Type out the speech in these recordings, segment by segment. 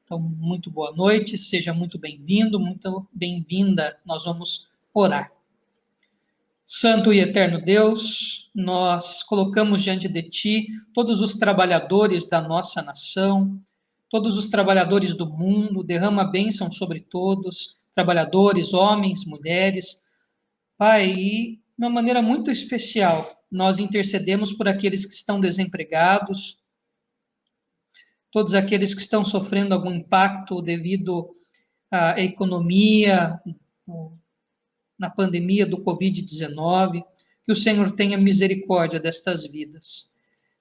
Então, muito boa noite, seja muito bem-vindo, muito bem-vinda. Nós vamos orar. Santo e eterno Deus, nós colocamos diante de Ti todos os trabalhadores da nossa nação, todos os trabalhadores do mundo, derrama bênção sobre todos, trabalhadores, homens, mulheres. Pai, e de uma maneira muito especial, nós intercedemos por aqueles que estão desempregados, todos aqueles que estão sofrendo algum impacto devido à economia, na pandemia do Covid-19, que o Senhor tenha misericórdia destas vidas.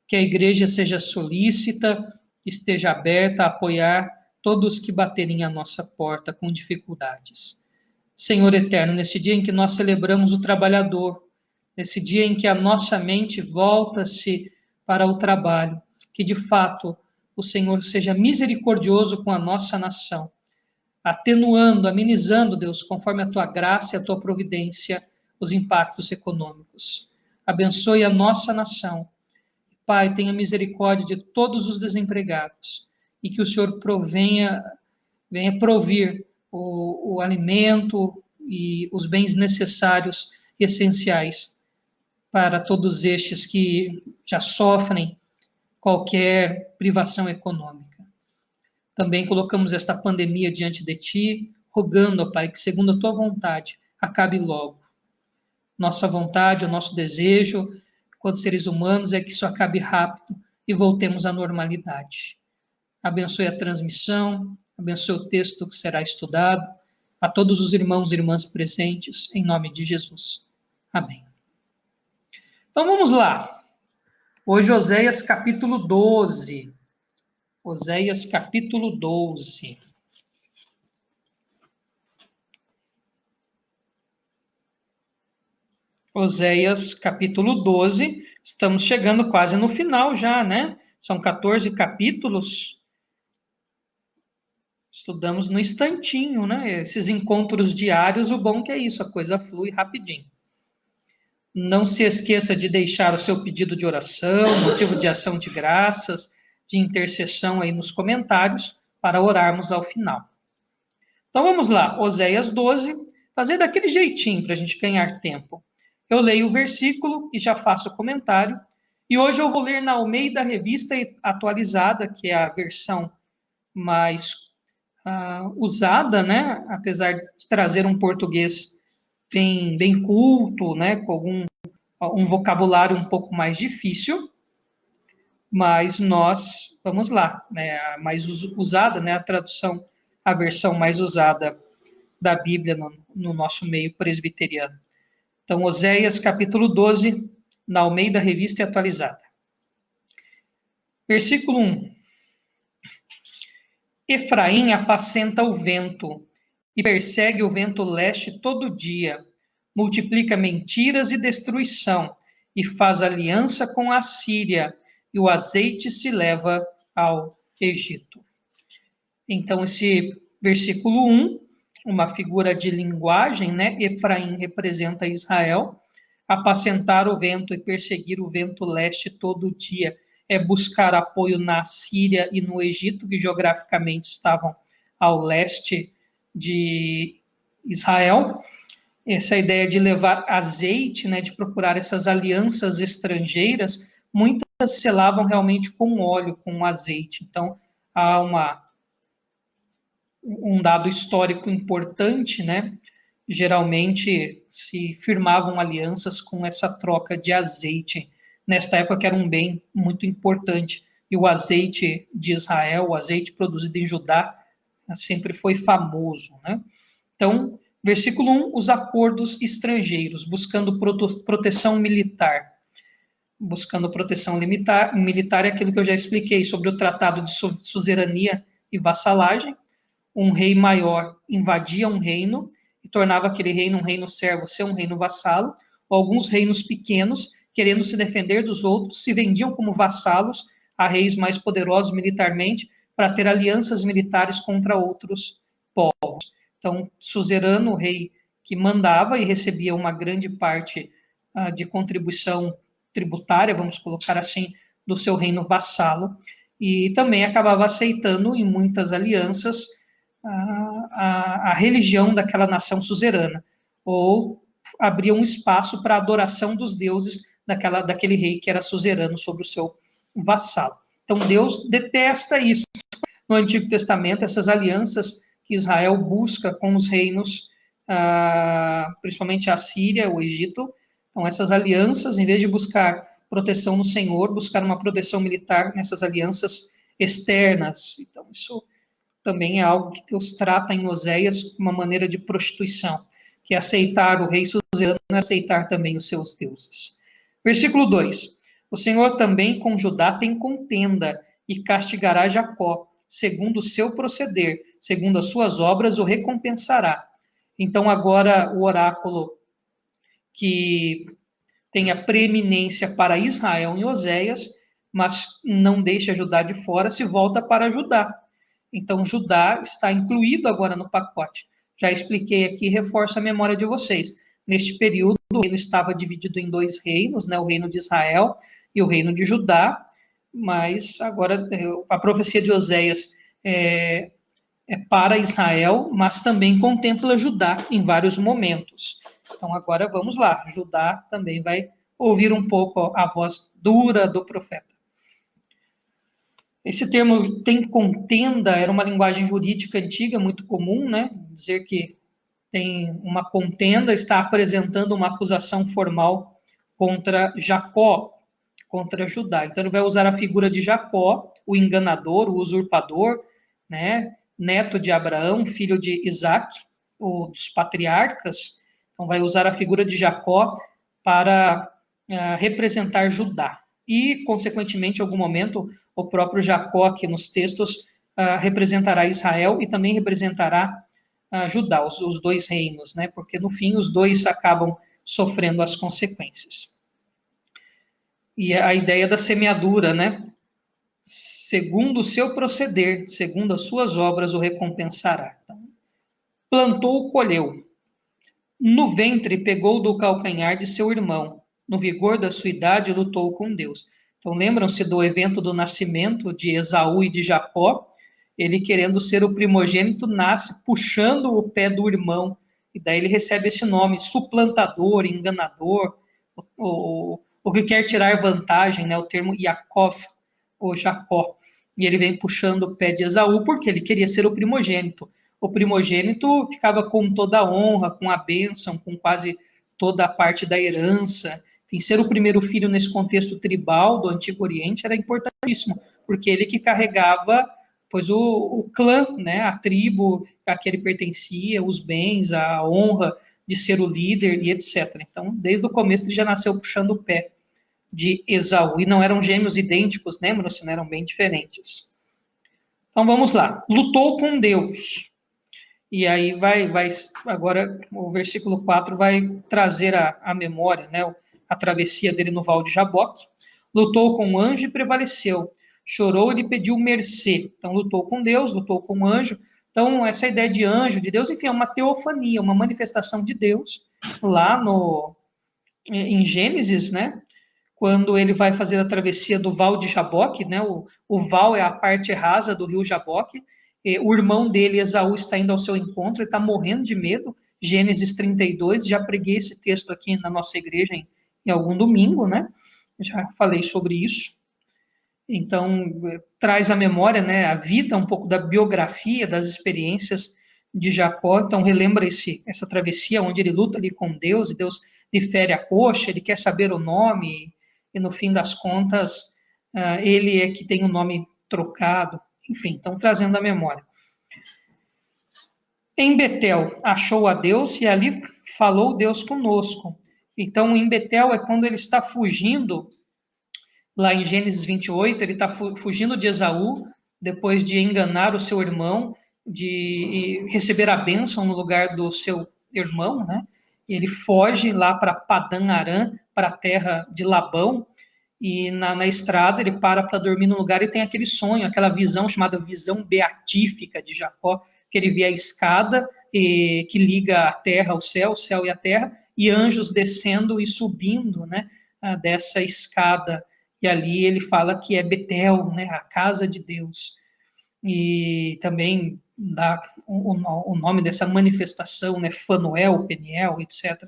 Que a igreja seja solícita, esteja aberta a apoiar todos que baterem à nossa porta com dificuldades. Senhor eterno, nesse dia em que nós celebramos o trabalhador, nesse dia em que a nossa mente volta-se para o trabalho, que de fato o Senhor seja misericordioso com a nossa nação, atenuando, amenizando, Deus, conforme a tua graça e a tua providência, os impactos econômicos. Abençoe a nossa nação. Pai, tenha misericórdia de todos os desempregados e que o Senhor venha provir o alimento e os bens necessários e essenciais para todos estes que já sofrem qualquer privação econômica. Também colocamos esta pandemia diante de Ti, rogando, ó Pai, que segundo a Tua vontade, acabe logo. Nossa vontade, o nosso desejo, quanto seres humanos, é que isso acabe rápido e voltemos à normalidade. Abençoe a transmissão, abençoe o texto que será estudado, a todos os irmãos e irmãs presentes, em nome de Jesus. Amém. Então vamos lá. Hoje, Oséias capítulo 12. Oséias capítulo 12. Oséias capítulo 12. Estamos chegando quase no final já, né? São 14 capítulos. Estudamos no instantinho, né? Esses encontros diários, o bom que é isso, a coisa flui rapidinho. Não se esqueça de deixar o seu pedido de oração, motivo de ação de graças, de intercessão aí nos comentários, para orarmos ao final. Então vamos lá, Oséias 12, fazer daquele jeitinho para a gente ganhar tempo. Eu leio o versículo e já faço o comentário. E hoje eu vou ler na Almeida Revista Atualizada, que é a versão mais usada, né? Apesar de trazer um português bem culto, né? Com um vocabulário um pouco mais difícil. Mas nós, vamos lá, né? A mais usada, né? A tradução, a versão mais usada da Bíblia no nosso meio presbiteriano. Então, Oséias, capítulo 12, na Almeida Revista Atualizada. Versículo 1. Efraim apacenta o vento e persegue o vento leste todo dia, multiplica mentiras e destruição, e faz aliança com a Síria, e o azeite se leva ao Egito. Então, esse versículo 1, uma figura de linguagem, né? Efraim representa Israel, apacentar o vento e perseguir o vento leste todo dia é buscar apoio na Síria e no Egito, que geograficamente estavam ao leste de Israel. Essa ideia de levar azeite, né, de procurar essas alianças estrangeiras, muitas se selavam realmente com óleo, com azeite. Então, há um dado histórico importante, né? Geralmente se firmavam alianças com essa troca de azeite. Nesta época que era um bem muito importante. E o azeite de Israel, o azeite produzido em Judá, sempre foi famoso, né? Então, versículo 1, os acordos estrangeiros, buscando proteção militar. Buscando proteção militar é aquilo que eu já expliquei sobre o tratado de suzerania e vassalagem. Um rei maior invadia um reino e tornava aquele reino um reino servo, ser um reino vassalo, ou alguns reinos pequenos, querendo se defender dos outros, se vendiam como vassalos a reis mais poderosos militarmente para ter alianças militares contra outros povos. Então, suzerano, o rei que mandava e recebia uma grande parte de contribuição tributária, vamos colocar assim, do seu reino vassalo, e também acabava aceitando em muitas alianças a religião daquela nação suzerana, ou abria um espaço para a adoração dos deuses daquele rei que era suzerano sobre o seu vassalo. Então Deus detesta isso. No Antigo Testamento, essas alianças que Israel busca com os reinos, principalmente a Síria, o Egito, então essas alianças, em vez de buscar proteção no Senhor, buscar uma proteção militar nessas alianças externas. Então isso também é algo que Deus trata em Oséias como uma maneira de prostituição, que é aceitar o rei suzerano e aceitar também os seus deuses. Versículo 2. O Senhor também com Judá tem contenda e castigará Jacó, segundo o seu proceder, segundo as suas obras o recompensará. Então agora o oráculo que tem a preeminência para Israel em Oséias, mas não deixa Judá de fora, se volta para Judá. Então, Judá está incluído agora no pacote. Já expliquei aqui, reforço a memória de vocês. Neste período, o reino estava dividido em dois reinos, né? O reino de Israel e o reino de Judá, mas agora a profecia de Oséias é para Israel, mas também contempla Judá em vários momentos. Então, agora vamos lá. Judá também vai ouvir um pouco a voz dura do profeta. Esse termo tem contenda, era uma linguagem jurídica antiga, muito comum, né? Dizer que tem uma contenda, está apresentando uma acusação formal contra Jacó, contra Judá. Então, ele vai usar a figura de Jacó, o enganador, o usurpador, né? Neto de Abraão, filho de Isaac, dos patriarcas. Então, vai usar a figura de Jacó para representar Judá. E, consequentemente, em algum momento, o próprio Jacó, aqui nos textos, representará Israel e também representará Judá, os dois reinos, né? Porque, no fim, os dois acabam sofrendo as consequências. E a ideia da semeadura, né? Segundo o seu proceder, segundo as suas obras, o recompensará. Então, plantou, colheu. No ventre, pegou do calcanhar de seu irmão. No vigor da sua idade, lutou com Deus. Então, lembram-se do evento do nascimento de Esaú e de Jacó? Ele, querendo ser o primogênito, nasce puxando o pé do irmão. E daí ele recebe esse nome, suplantador, enganador, o que quer tirar vantagem, né? O termo Yaakov, ou Jacó. E ele vem puxando o pé de Esaú porque ele queria ser o primogênito. O primogênito ficava com toda a honra, com a bênção, com quase toda a parte da herança. Enfim, ser o primeiro filho nesse contexto tribal do Antigo Oriente era importantíssimo, porque ele que carregava pois o clã, né, a tribo a que ele pertencia, os bens, a honra de ser o líder e etc. Então, desde o começo ele já nasceu puxando o pé de Esaú. E não eram gêmeos idênticos, lembram-se, eram bem diferentes. Então, vamos lá. Lutou com Deus. E aí agora o versículo 4 vai trazer a memória, né, a travessia dele no Val de Jaboque. Lutou com o anjo e prevaleceu. Chorou e lhe pediu mercê. Então, lutou com Deus, lutou com o anjo. Então, essa ideia de anjo, de Deus, enfim, é uma teofania, uma manifestação de Deus, lá em Gênesis, né? Quando ele vai fazer a travessia do Val de Jaboque, né? O Val é a parte rasa do rio Jaboque. O irmão dele, Esaú, está indo ao seu encontro, ele está morrendo de medo. Gênesis 32, já preguei esse texto aqui na nossa igreja em algum domingo, né? Já falei sobre isso. Então, traz à memória, né, a vida, um pouco da biografia, das experiências de Jacó. Então, relembra essa travessia onde ele luta ali com Deus, e Deus lhe fere a coxa, ele quer saber o nome, e no fim das contas, ele é que tem o nome trocado. Enfim, então, trazendo à memória. Em Betel, achou a Deus, e ali falou Deus conosco. Então, em Betel é quando ele está fugindo. Lá em Gênesis 28, ele está fugindo de Esaú, depois de enganar o seu irmão, de receber a bênção no lugar do seu irmão, né? Ele foge lá para Padã Arã, para a terra de Labão, e na estrada ele para dormir no lugar e tem aquele sonho, aquela visão chamada visão beatífica de Jacó, que ele vê a escada que liga a terra ao céu, o céu e a terra, e anjos descendo e subindo, né, dessa escada. e ali ele fala que é Betel, né, a casa de Deus, e também dá o nome dessa manifestação, né, Fanuel, Peniel, etc.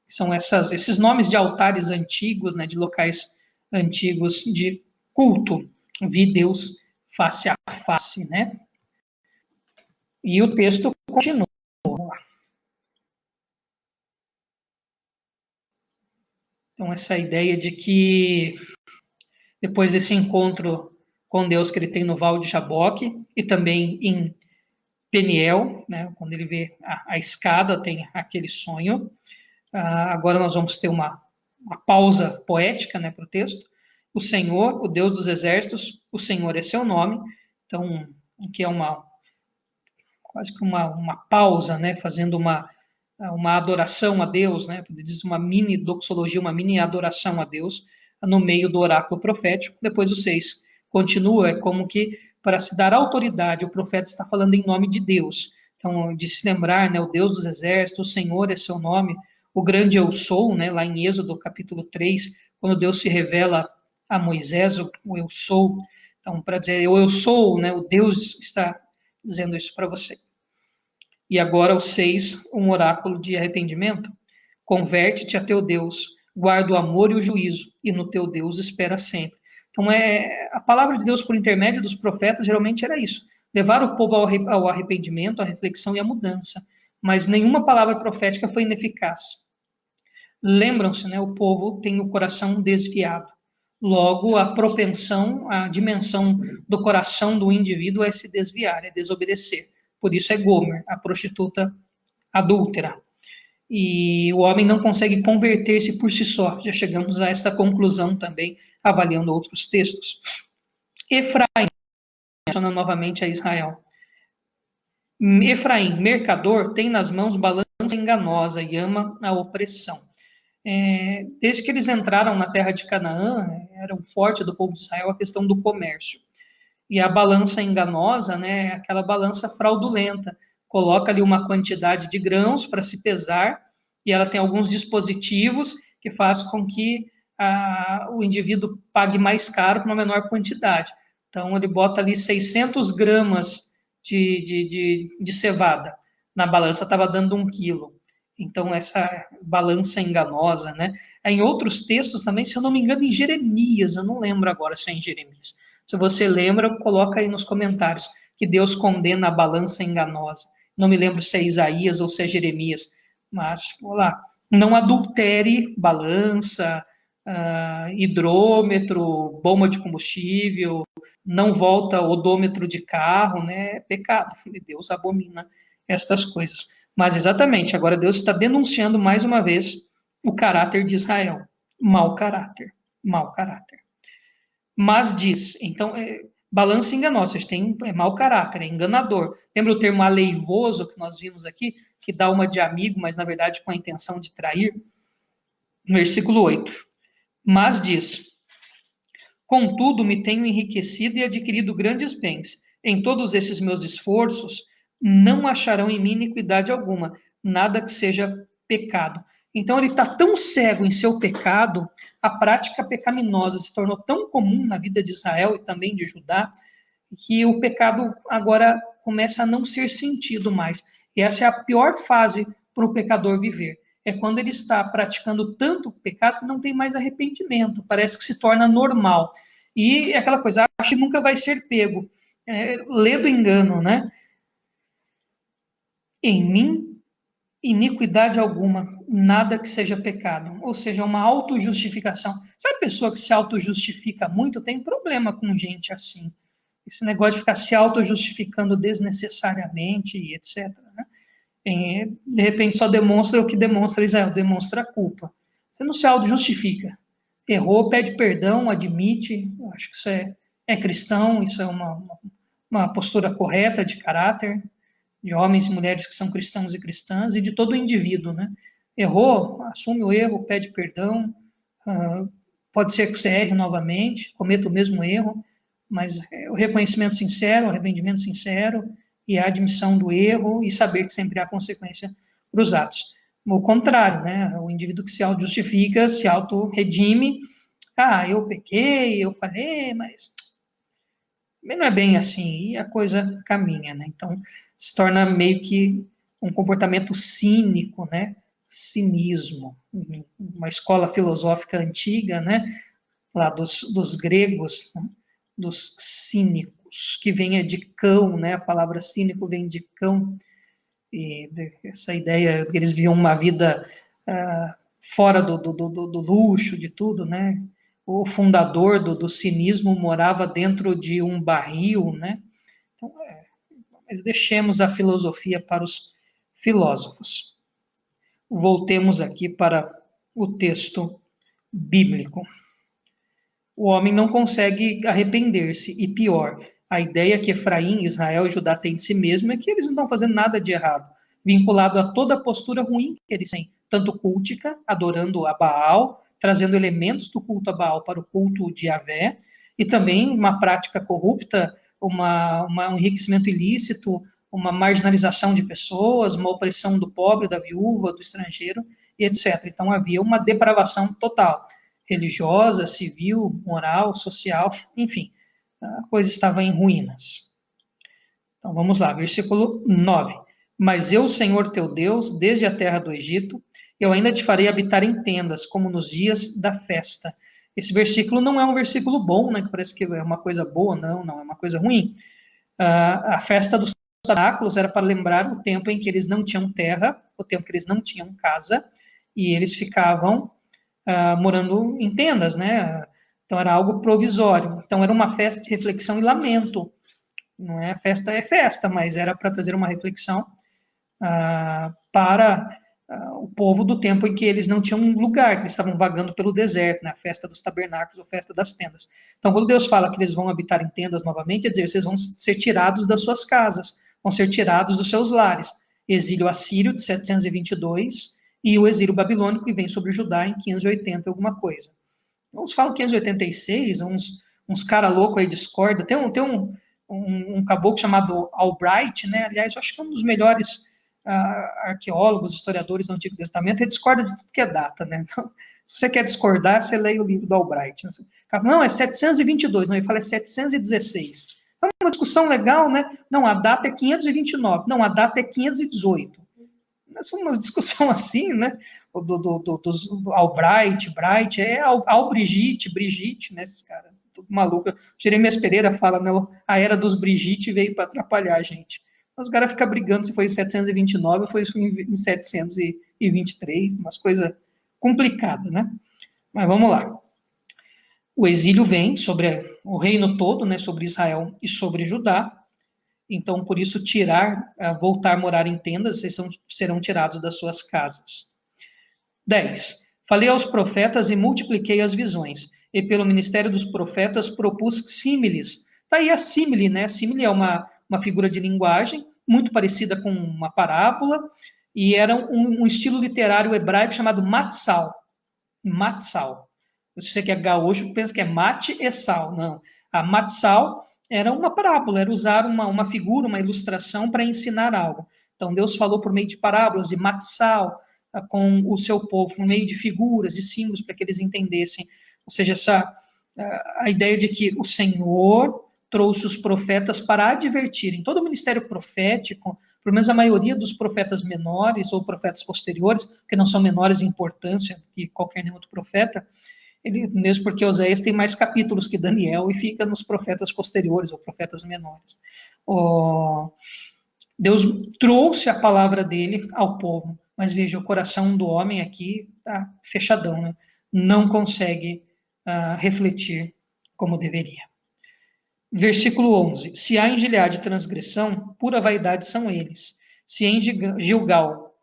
São esses nomes de altares antigos, né, de locais antigos de culto. Vi Deus face a face, né? E o texto continua. Então, essa ideia de que depois desse encontro com Deus que ele tem no Val de Jaboque e também em Peniel, né, quando ele vê a escada, tem aquele sonho. Agora nós vamos ter uma pausa poética, né, para o texto. O Senhor, o Deus dos exércitos, o Senhor é seu nome. Então, aqui é quase que uma pausa, né, fazendo uma adoração a Deus, né, diz uma mini doxologia, uma mini adoração a Deus, no meio do oráculo profético. Depois o 6 continua, é como que para se dar autoridade, o profeta está falando em nome de Deus. Então, de se lembrar, né, o Deus dos exércitos, o Senhor é seu nome, o grande eu sou, né, lá em Êxodo capítulo 3, quando Deus se revela a Moisés, o eu sou. Então, para dizer eu sou, né, o Deus está dizendo isso para você. E agora o 6, um oráculo de arrependimento. Converte-te a teu Deus, guarda o amor e o juízo, e no teu Deus espera sempre. Então, a palavra de Deus por intermédio dos profetas geralmente era isso, levar o povo ao arrependimento, à reflexão e à mudança. Mas nenhuma palavra profética foi ineficaz. Lembram-se, né, o povo tem o coração desviado. Logo, a propensão, a dimensão do coração do indivíduo é se desviar, é desobedecer. Por isso é Gomer, a prostituta adúltera. E o homem não consegue converter-se por si só. Já chegamos a esta conclusão também, avaliando outros textos. Efraim, menciona novamente a Israel. Efraim, mercador, tem nas mãos balança enganosa e ama a opressão. Desde que eles entraram na terra de Canaã, era o forte do povo de Israel a questão do comércio. E a balança enganosa, né, é aquela balança fraudulenta. Coloca ali uma quantidade de grãos para se pesar, e ela tem alguns dispositivos que faz com que o indivíduo pague mais caro por uma menor quantidade. Então, ele bota ali 600 gramas de cevada. Na balança estava dando 1 quilo. Então, essa balança enganosa, né? Em outros textos também, se eu não me engano, em Jeremias, eu não lembro agora se é em Jeremias. Se você lembra, coloca aí nos comentários que Deus condena a balança enganosa. Não me lembro se é Isaías ou se é Jeremias, mas, vamos lá, não adultere balança, hidrômetro, bomba de combustível, não volta odômetro de carro, né? É pecado. Deus abomina estas coisas. Mas, exatamente, agora Deus está denunciando mais uma vez o caráter de Israel. Mau caráter, mau caráter. Mas diz, então, balança enganosa, vocês têm mau caráter, é enganador. Lembra o termo aleivoso que nós vimos aqui, que dá uma de amigo, mas na verdade com a intenção de trair? Versículo 8. Mas diz, contudo me tenho enriquecido e adquirido grandes bens. Em todos esses meus esforços, não acharão em mim iniquidade alguma, nada que seja pecado. Então ele está tão cego em seu pecado, a prática pecaminosa se tornou tão comum na vida de Israel e também de Judá, que o pecado agora começa a não ser sentido mais. E essa é a pior fase para o pecador viver. É quando ele está praticando tanto pecado que não tem mais arrependimento, parece que se torna normal. E é aquela coisa, acho que nunca vai ser pego. Lê do engano, né? Em mim, iniquidade alguma, nada que seja pecado. Ou seja, uma autojustificação. Sabe a pessoa que se autojustifica muito? Tem problema com gente assim. Esse negócio de ficar se autojustificando desnecessariamente e etc. Né? De repente só demonstra o que demonstra Israel, demonstra a culpa. Você não se autojustifica. Errou, pede perdão, admite. Eu acho que isso é cristão, isso é uma postura correta de caráter de homens e mulheres que são cristãos e cristãs, e de todo indivíduo, né? Errou, assume o erro, pede perdão, pode ser que você erre novamente, cometa o mesmo erro, mas o reconhecimento sincero, o arrependimento sincero, e a admissão do erro, e saber que sempre há consequência para os atos. O contrário, né? O indivíduo que se auto-justifica, se auto-redime, eu pequei, eu falei, mas não é bem assim, e a coisa caminha, né? Então, se torna meio que um comportamento cínico, né? Cinismo, uma escola filosófica antiga, né? Lá dos gregos, né? Dos cínicos, que vem de cão, né? A palavra cínico vem de cão, e essa ideia que eles viviam uma vida fora do luxo, de tudo, né? O fundador do cinismo morava dentro de um barril, né? Então, mas deixemos a filosofia para os filósofos. Voltemos aqui para o texto bíblico. O homem não consegue arrepender-se, e pior, a ideia que Efraim, Israel e Judá têm de si mesmo é que eles não estão fazendo nada de errado, vinculado a toda a postura ruim que eles têm, tanto cultica, adorando a Baal, trazendo elementos do culto a Baal para o culto de Yahvé, e também uma prática corrupta, um enriquecimento ilícito, uma marginalização de pessoas, uma opressão do pobre, da viúva, do estrangeiro, e etc. Então havia uma depravação total religiosa, civil, moral, social, enfim, a coisa estava em ruínas. Então vamos lá, versículo 9. Mas eu, Senhor teu Deus, desde a terra do Egito, eu ainda te farei habitar em tendas, como nos dias da festa. Esse versículo não é um versículo bom, né? Que parece que é uma coisa boa, não é uma coisa ruim. A festa dos tabernáculos era para lembrar o tempo em que eles não tinham terra, o tempo que eles não tinham casa, e eles ficavam morando em tendas, né? Então era algo provisório. Então era uma festa de reflexão e lamento. Não é festa, é festa, mas era para trazer uma reflexão para o povo do tempo em que eles não tinham um lugar, que eles estavam vagando pelo deserto, né? A festa dos tabernáculos ou festa das tendas. Então, quando Deus fala que eles vão habitar em tendas novamente, é dizer, vocês vão ser tirados das suas casas, vão ser tirados dos seus lares. Exílio assírio de 722 e o exílio babilônico que vem sobre Judá em 580 alguma coisa. Uns falam 586, uns cara louco aí discorda. Tem um caboclo chamado Albright, né? Aliás, eu acho que é um dos melhores arqueólogos, historiadores do Antigo Testamento, ele discorda de tudo que é data, né? Então, se você quer discordar, você leia o livro do Albright. Não, é 722, não, ele fala é 716. É uma discussão legal, né? Não, a data é 529, não, a data é 518. Essa é uma discussão assim, né? Dos Albright, Bright, Brigitte, né? Esses caras, tudo maluco. Jeremias Pereira fala, né? A era dos Brigitte veio para atrapalhar a gente. Os caras ficam brigando se foi em 729 ou foi em 723, umas coisas complicadas, né? Mas vamos lá. O exílio vem sobre o reino todo, né? Sobre Israel e sobre Judá. Então, por isso, voltar a morar em tendas, vocês serão tirados das suas casas. 10. Falei aos profetas e multipliquei as visões, e pelo ministério dos profetas propus símiles. Está aí a símile, né? Símile é uma figura de linguagem muito parecida com uma parábola, e era um estilo literário hebraico chamado matzal. Matzal. Se você que é gaúcho, pensa que é mate e sal. Não. A matzal era uma parábola, era usar uma figura, uma ilustração para ensinar algo. Então, Deus falou por meio de parábolas, de matzal, com o seu povo, por meio de figuras, de símbolos, para que eles entendessem. Ou seja, a ideia de que o Senhor trouxe os profetas para advertirem. Todo o ministério profético, pelo menos a maioria dos profetas menores ou profetas posteriores, que não são menores em importância que qualquer outro profeta, mesmo porque Oséias tem mais capítulos que Daniel e fica nos profetas posteriores ou profetas menores. Deus trouxe a palavra dele ao povo, mas veja, o coração do homem aqui está fechadão, né? Não consegue refletir como deveria. Versículo 11. Se há em Gileade transgressão, pura vaidade são eles. Se em Gilgal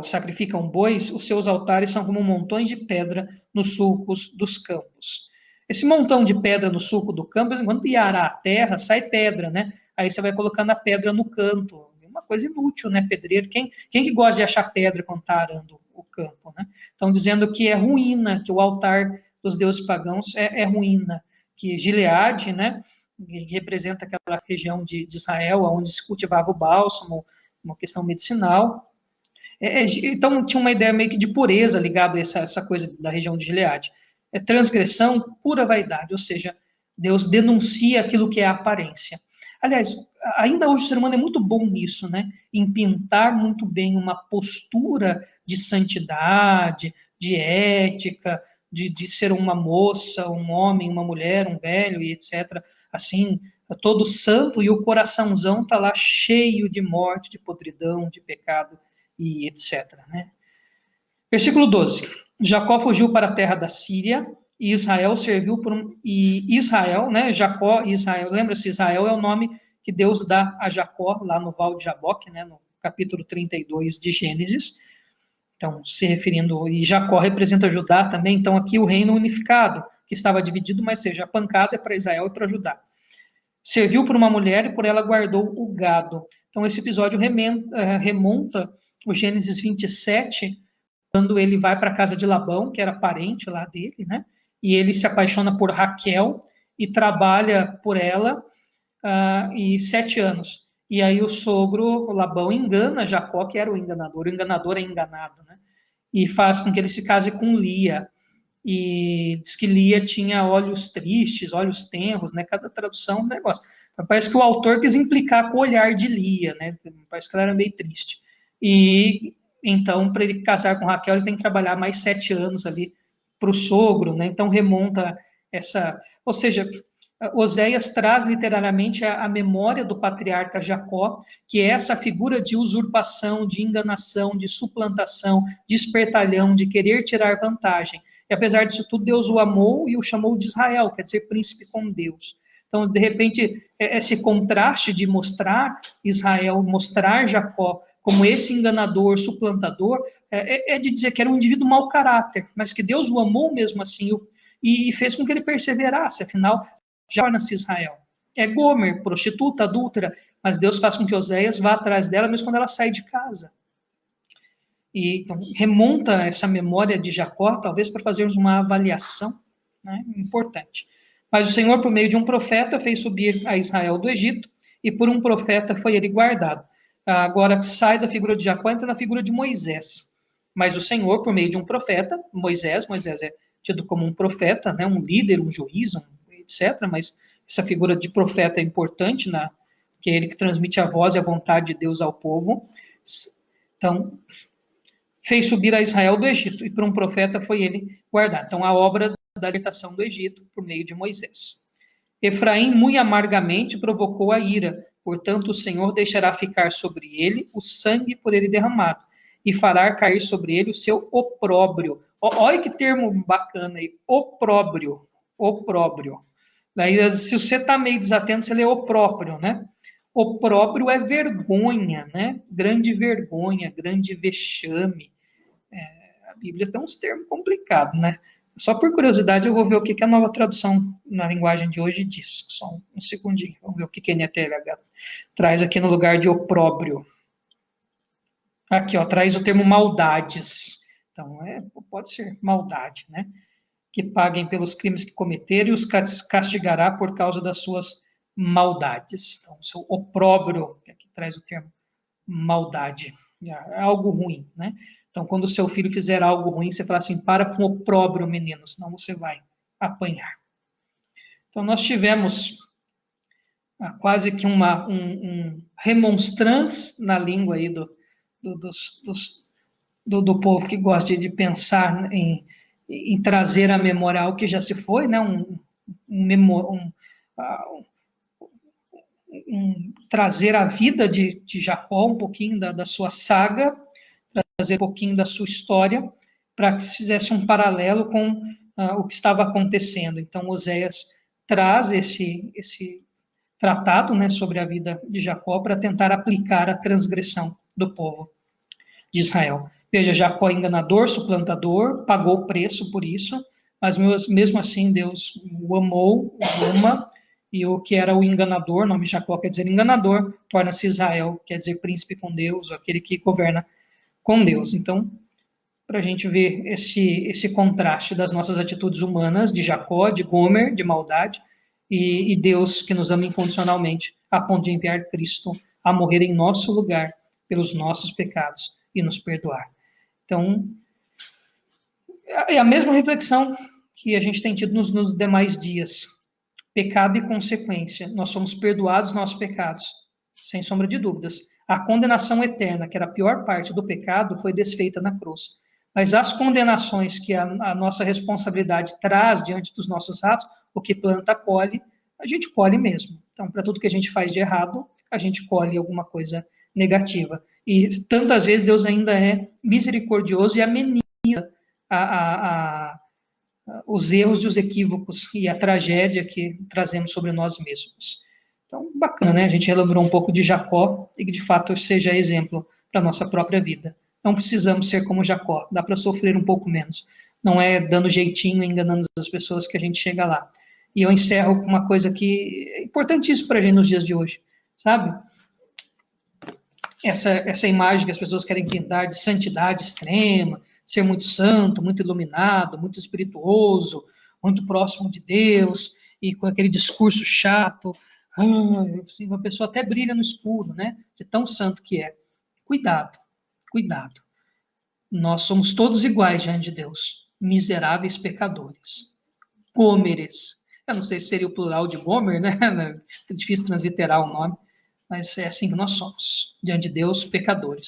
sacrificam bois, os seus altares são como montões de pedra nos sulcos dos campos. Esse montão de pedra no sulco do campo, enquanto iarar a terra, sai pedra, né? Aí você vai colocando a pedra no canto. É uma coisa inútil, né? Pedreiro. Quem que gosta de achar pedra quando está arando o campo, né? Estão dizendo que é ruína, que o altar dos deuses pagãos é ruína. Que Gileade, né? Que representa aquela região de Israel, onde se cultivava o bálsamo, uma questão medicinal. Então, tinha uma ideia meio que de pureza ligada a essa coisa da região de Gileade. transgressão, pura vaidade, ou seja, Deus denuncia aquilo que é a aparência. Aliás, ainda hoje o ser humano é muito bom nisso, né? Em pintar muito bem uma postura de santidade, de ética, de ser uma moça, um homem, uma mulher, um velho e etc. Assim, todo santo, e o coraçãozão está lá cheio de morte, de podridão, de pecado e etc. Né? Versículo 12. Jacó fugiu para a terra da Síria, e Israel serviu por Israel, né? Jacó, Israel, lembra-se, Israel é o nome que Deus dá a Jacó lá no Val de Jaboque, né? No capítulo 32 de Gênesis. Então, se referindo, e Jacó representa Judá também, então aqui o reino unificado, que estava dividido, mas seja, a pancada é para Israel e para Judá. Serviu por uma mulher e por ela guardou o gado. Então, esse episódio remonta o Gênesis 27, quando ele vai para a casa de Labão, que era parente lá dele, né? E ele se apaixona por Raquel e trabalha por ela e 7 anos. E aí o sogro, o Labão, engana Jacó, que era o enganador é enganado, né? E faz com que ele se case com Lia. E diz que Lia tinha olhos tristes, olhos tenros, né? Cada tradução é um negócio. Parece que o autor quis implicar com o olhar de Lia, né? Parece que ela era meio triste. E então, para ele casar com Raquel, ele tem que trabalhar mais 7 anos ali para o sogro, né? Então remonta essa, ou seja, Oséias traz literalmente a memória do patriarca Jacó, que é essa figura de usurpação, de enganação, de suplantação, de espertalhão, de querer tirar vantagem. E apesar disso tudo, Deus o amou e o chamou de Israel, quer dizer, príncipe com Deus. Então, de repente, esse contraste de mostrar Israel, mostrar Jacó como esse enganador, suplantador, é de dizer que era um indivíduo mau caráter, mas que Deus o amou mesmo assim e fez com que ele perseverasse, afinal, já torna-se Israel. É Gomer, prostituta, adúltera, mas Deus faz com que Oséias vá atrás dela mesmo quando ela sai de casa. E então, remonta essa memória de Jacó, talvez para fazermos uma avaliação, né, importante. Mas o Senhor, por meio de um profeta, fez subir a Israel do Egito, e por um profeta foi ele guardado. Agora sai da figura de Jacó, entra na figura de Moisés. Mas o Senhor, por meio de um profeta, Moisés é tido como um profeta, né, um líder, um juiz, etc. Mas essa figura de profeta é importante, que é ele que transmite a voz e a vontade de Deus ao povo. Então, fez subir a Israel do Egito, e por um profeta foi ele guardado. Então, a obra da libertação do Egito por meio de Moisés. Efraim muito amargamente provocou a ira, portanto o Senhor deixará ficar sobre ele o sangue por ele derramado, e fará cair sobre ele o seu opróbrio. Olha que termo bacana aí, opróbrio. Daí, se você está meio desatento, você lê opróprio, né? Opróbrio é vergonha, né? Grande vergonha, grande vexame. A Bíblia tem uns termos complicados, né? Só por curiosidade, eu vou ver o que a nova tradução na linguagem de hoje diz. Só um segundinho, vamos ver o que a NTLH traz aqui no lugar de opróbrio. Aqui, ó, traz o termo maldades. Então, pode ser maldade, né? Que paguem pelos crimes que cometeram e os castigará por causa das suas maldades. Então, o seu opróbrio, que aqui traz o termo maldade, é algo ruim, né? Então, quando o seu filho fizer algo ruim, você fala assim, para com o opróbrio, menino, senão você vai apanhar. Então, nós tivemos quase que um remonstrance na língua aí do povo que gosta de pensar em trazer à memória algo que já se foi, né? Trazer a vida de Jacó, um pouquinho da sua saga, trazer um pouquinho da sua história, para que se fizesse um paralelo com o que estava acontecendo. Então, Oséias traz esse tratado, né, sobre a vida de Jacó para tentar aplicar a transgressão do povo de Israel. Veja, Jacó é enganador, suplantador, pagou o preço por isso, mas mesmo assim Deus o amou, o ama, e o que era o enganador, o nome Jacó quer dizer enganador, torna-se Israel, quer dizer príncipe com Deus, aquele que governa com Deus. Então, para a gente ver esse contraste das nossas atitudes humanas, de Jacó, de Gomer, de maldade, e Deus que nos ama incondicionalmente, a ponto de enviar Cristo a morrer em nosso lugar pelos nossos pecados e nos perdoar. Então, é a mesma reflexão que a gente tem tido nos demais dias. Pecado e consequência. Nós somos perdoados nossos pecados, sem sombra de dúvidas. A condenação eterna, que era a pior parte do pecado, foi desfeita na cruz. Mas as condenações que a nossa responsabilidade traz diante dos nossos atos, o que planta, colhe, a gente colhe mesmo. Então, para tudo que a gente faz de errado, a gente colhe alguma coisa negativa. E tantas vezes Deus ainda é misericordioso e ameniza os erros e os equívocos e a tragédia que trazemos sobre nós mesmos. Então, bacana, né? A gente relembrou um pouco de Jacó e que, de fato, seja exemplo para a nossa própria vida. Não precisamos ser como Jacó, dá para sofrer um pouco menos. Não é dando jeitinho, enganando as pessoas que a gente chega lá. E eu encerro com uma coisa que é importantíssima para a gente nos dias de hoje, sabe? Essa imagem que as pessoas querem pintar de santidade extrema, ser muito santo, muito iluminado, muito espirituoso, muito próximo de Deus, e com aquele discurso chato, assim, a pessoa até brilha no escuro, né? De tão santo que é. Cuidado, cuidado. Nós somos todos iguais diante de Deus, miseráveis pecadores. Gômeres. Eu não sei se seria o plural de Gomer, né? É difícil transliterar o nome, mas é assim que nós somos, diante de Deus, pecadores.